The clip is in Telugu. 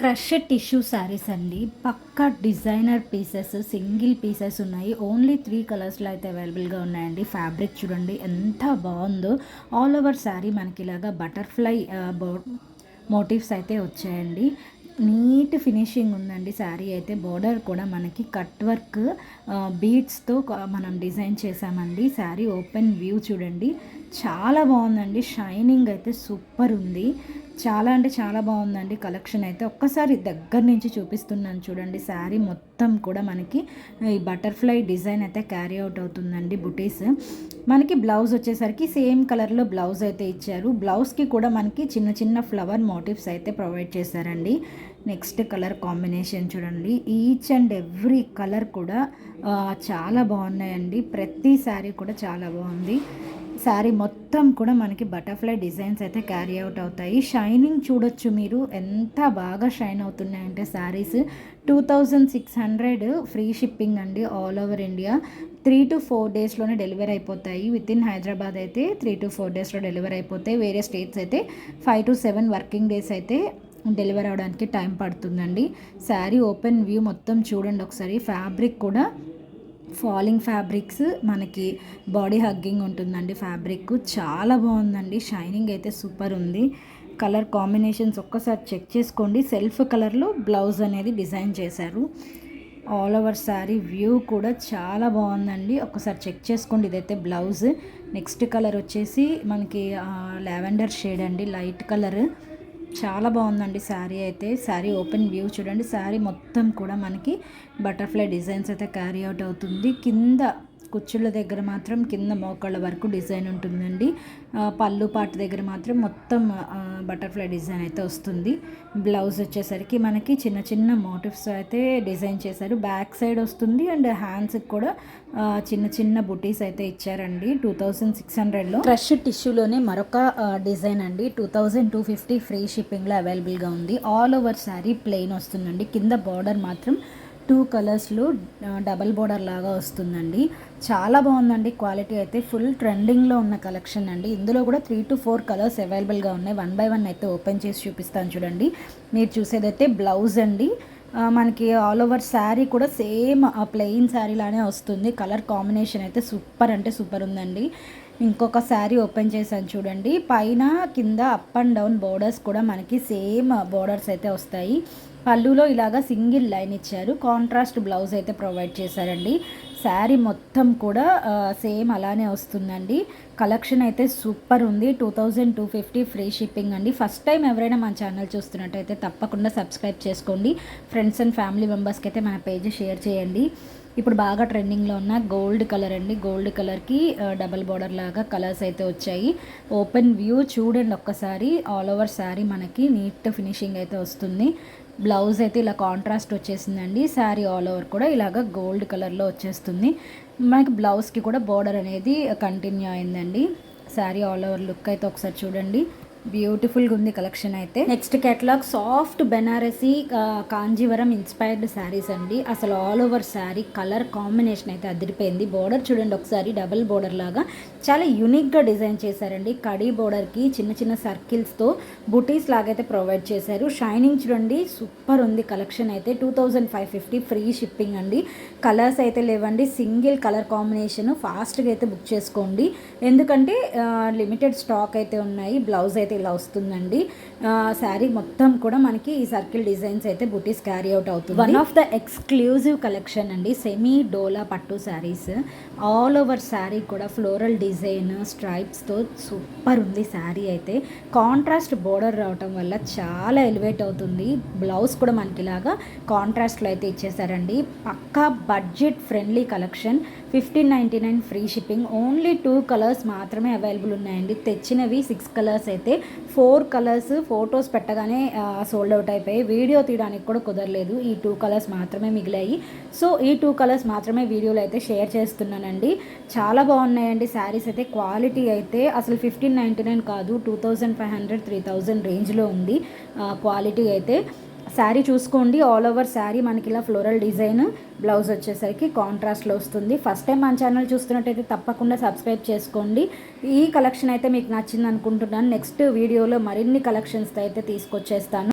క్రష్ టిష్యూ శారీస్ అండి. పక్కా డిజైనర్ పీసెస్, సింగిల్ పీసెస్ ఉన్నాయి. ఓన్లీ 3 కలర్స్లో అయితే అవైలబుల్గా ఉన్నాయండి. ఫ్యాబ్రిక్ చూడండి ఎంత బాగుందో. ఆల్ ఓవర్ శారీ మనకి ఇలాగా బటర్ఫ్లై మోటివ్స్ అయితే వచ్చాయండి. నీట్ ఫినిషింగ్ ఉందండి శారీ అయితే. బోర్డర్ కూడా మనకి కట్ వర్క్ బీడ్స్తో మనం డిజైన్ చేసామండి. శారీ ఓపెన్ వ్యూ చూడండి, చాలా బాగుందండి. షైనింగ్ అయితే సూపర్ ఉంది. చాలా అంటే చాలా బాగుందండి కలెక్షన్ అయితే. ఒక్కసారి దగ్గర నుంచి చూపిస్తున్నాను చూడండి. శారీ మొత్తం కూడా మనకి ఈ బటర్ఫ్లై డిజైన్ అయితే క్యారీ అవుట్ అవుతుందండి. బుటీస్ మనకి బ్లౌజ్ వచ్చేసరికి సేమ్ కలర్లో బ్లౌజ్ అయితే ఇచ్చారు. బ్లౌజ్కి కూడా మనకి చిన్న చిన్న ఫ్లవర్ మోటివ్స్ అయితే ప్రొవైడ్ చేశారండి. నెక్స్ట్ కలర్ కాంబినేషన్ చూడండి. ఈచ్ అండ్ ఎవ్రీ కలర్ కూడా చాలా బాగున్నాయండి. ప్రతి శారీ కూడా చాలా బాగుంది. శారీ మొత్తం కూడా మనకి బటర్ఫ్లై డిజైన్స్ అయితే క్యారీ అవుట్ అవుతాయి. షైనింగ్ చూడొచ్చు మీరు, ఎంత బాగా షైన్ అవుతున్నాయంటే శారీస్. 2600 ఫ్రీ షిప్పింగ్ అండి ఆల్ ఓవర్ ఇండియా. 3 to 4 డేస్లోనే డెలివరీ అయిపోతాయి. విత్ ఇన్ హైదరాబాద్ అయితే 3 to 4 డేస్లో డెలివరీ అయిపోతాయి. వేరే స్టేట్స్ అయితే 5 to 7 వర్కింగ్ డేస్ అయితే డెలివరీ అవడానికి టైం పడుతుందండి. శారీ ఓపెన్ వ్యూ మొత్తం చూడండి ఒకసారి. ఫ్యాబ్రిక్ కూడా ఫాలింగ్ ఫ్యాబ్రిక్స్, మనకి బాడీ హగ్గింగ్ ఉంటుందండి. ఫ్యాబ్రిక్ చాలా బాగుందండి. షైనింగ్ అయితే సూపర్ ఉంది. కలర్ కాంబినేషన్స్ ఒక్కసారి చెక్ చేసుకోండి. సెల్ఫ్ కలర్లో బ్లౌజ్ అనేది డిజైన్ చేశారు. ఆల్ ఓవర్ శారీ వ్యూ కూడా చాలా బాగుందండి. ఒకసారి చెక్ చేసుకోండి. ఇదైతే బ్లౌజ్. నెక్స్ట్ కలర్ వచ్చేసి మనకి లావెండర్ షేడ్ అండి, లైట్ కలర్. చాలా బాగుందండి శారీ అయితే. శారీ ఓపెన్ వ్యూ చూడండి. శారీ మొత్తం కూడా మనకి బటర్ఫ్లై డిజైన్స్ అయితే క్యారీ అవుట్ అవుతుంది. కింద కుచ్చుళ్ళ దగ్గర మాత్రం కింద మోకాళ్ళ వరకు డిజైన్ ఉంటుందండి. పళ్ళు పాటు దగ్గర మాత్రం మొత్తం బటర్ఫ్లై డిజైన్ అయితే వస్తుంది. బ్లౌజ్ వచ్చేసరికి మనకి చిన్న చిన్న మోటివ్స్ అయితే డిజైన్ చేశారు. బ్యాక్ సైడ్ వస్తుంది అండ్ హ్యాండ్స్కి కూడా చిన్న చిన్న బుటీస్ అయితే ఇచ్చారండి. 2600లో క్రష్ టిష్యూలోనే మరొక డిజైన్ అండి. 2250 ఫ్రీ షిప్పింగ్లో అవైలబుల్గా ఉంది. ఆల్ ఓవర్ శారీ ప్లెయిన్ వస్తుందండి. కింద బార్డర్ మాత్రం 2 కలర్స్లో డబల్ బోర్డర్ లాగా వస్తుందండి. చాలా బాగుందండి. క్వాలిటీ అయితే ఫుల్ ట్రెండింగ్లో ఉన్న కలెక్షన్ అండి. ఇందులో కూడా 3 to 4 కలర్స్ అవైలబుల్గా ఉన్నాయి. 1 by 1 అయితే ఓపెన్ చేసి చూపిస్తాను చూడండి. మీరు చూసేదైతే బ్లౌజ్ అండి. మనకి ఆల్ ఓవర్ శారీ కూడా సేమ్ ప్లెయిన్ శారీ లానే వస్తుంది. కలర్ కాంబినేషన్ అయితే సూపర్ అంటే సూపర్ ఉందండి. ఇంకొక శారీ ఓపెన్ చేశాను చూడండి. పైన కింద అప్ అండ్ డౌన్ బోర్డర్స్ కూడా మనకి సేమ్ బోర్డర్స్ అయితే వస్తాయి. పళ్ళులో ఇలాగా సింగిల్ లైన్ ఇచ్చారు. కాంట్రాస్ట్ బ్లౌజ్ అయితే ప్రొవైడ్ చేశారండి. శారీ మొత్తం కూడా సేమ్ అలానే వస్తుందండి. కలెక్షన్ అయితే సూపర్ ఉంది. 2250 ఫ్రీ షిప్పింగ్ అండి. ఫస్ట్ టైం ఎవరైనా మన ఛానల్ చూస్తున్నట్టయితే తప్పకుండా సబ్స్క్రైబ్ చేసుకోండి. ఫ్రెండ్స్ అండ్ ఫ్యామిలీ మెంబర్స్కి అయితే మన పేజ్ షేర్ చేయండి. ఇప్పుడు బాగా ట్రెండింగ్లో ఉన్న గోల్డ్ కలర్ అండి. గోల్డ్ కలర్కి డబల్ బార్డర్ లాగా కలర్స్ అయితే వచ్చాయి. ఓపెన్ వ్యూ చూడండి ఒక్కసారి. ఆల్ ఓవర్ శారీ మనకి నీట్ ఫినిషింగ్ అయితే వస్తుంది. బ్లౌజ్ అయితే ఇలా కాంట్రాస్ట్ వచ్చేసిందండి. శారీ ఆల్ ఓవర్ కూడా ఇలాగ గోల్డ్ కలర్లో వచ్చేస్తుంది. మనకి బ్లౌజ్కి కూడా బార్డర్ అనేది కంటిన్యూ అయిందండి. శారీ ఆల్ ఓవర్ లుక్ అయితే ఒకసారి చూడండి. బ్యూటిఫుల్గా ఉంది కలెక్షన్ అయితే. Next catalogue soft Banarasi Kanjeevaram inspired saris అండి. అసలు all over sari colour combination అయితే అదిరిపోయింది. బోర్డర్ చూడండి ఒకసారి, డబుల్ బోర్డర్ లాగా చాలా యూనిక్గా డిజైన్ చేశారండి. కడీ బోర్డర్కి చిన్న చిన్న సర్కిల్స్తో బుటీస్ లాగైతే ప్రొవైడ్ చేశారు. షైనింగ్ చూడండి సూపర్ ఉంది కలెక్షన్ అయితే. 2550 ఫ్రీ షిప్పింగ్ అండి. కలర్స్ అయితే లేవండి, సింగిల్ కలర్ కాంబినేషన్. ఫాస్ట్గా అయితే బుక్ చేసుకోండి, ఎందుకంటే లిమిటెడ్ స్టాక్ అయితే ఉన్నాయి. బ్లౌజ్ అయితే ఇలా వస్తుందండి. శారీ మొత్తం కూడా మనకి ఈ సర్కిల్ డిజైన్స్ అయితే బుటీస్ క్యారీ అవుట్ అవుతుంది. One of the exclusive collection అండి. సెమీ డోలా పట్టు శారీస్. ఆల్ ఓవర్ శారీ కూడా ఫ్లోరల్ డిజైన్ స్ట్రైప్స్తో సూపర్ ఉంది శారీ అయితే. కాంట్రాస్ట్ బోర్డర్ రావటం వల్ల చాలా ఎలివేట్ అవుతుంది. బ్లౌజ్ కూడా మనకి ఇలాగా కాంట్రాస్ట్లో అయితే ఇచ్చేసారండి. పక్కా budget friendly collection. 1599 free shipping. Only 2 colours మాత్రమే అవైలబుల్ ఉన్నాయండి. తెచ్చినవి 6 కలర్స్ అయితే 4 కలర్స్ ఫొటోస్ పెట్టగానే సోల్డ్ అవుట్ అయిపోయాయి. వీడియో తీయడానికి కూడా కుదరలేదు. ఈ 2 కలర్స్ మాత్రమే మిగిలాయి. సో ఈ 2 కలర్స్ మాత్రమే వీడియోలో అయితే షేర్ చేస్తున్నానండి. చాలా బాగున్నాయండి శారీస్ అయితే. క్వాలిటీ అయితే అసలు 1599 కాదు, 2500 3000 రేంజ్లో ఉంది క్వాలిటీ అయితే. శారీ చూసుకోండి. ఆల్ ఓవర్ శారీ మనకి ఇలా ఫ్లోరల్ డిజైన్, బ్లౌజ్ వచ్చేసరికి కాంట్రాస్ట్లో వస్తుంది. ఫస్ట్ టైం మన ఛానల్ చూస్తున్నట్టయితే తప్పకుండా సబ్స్క్రైబ్ చేసుకోండి. ఈ కలెక్షన్ అయితే మీకు నచ్చింది అనుకుంటున్నాను. నెక్స్ట్ వీడియోలో మరిన్ని కలెక్షన్స్తో అయితే తీసుకొచ్చేస్తాను.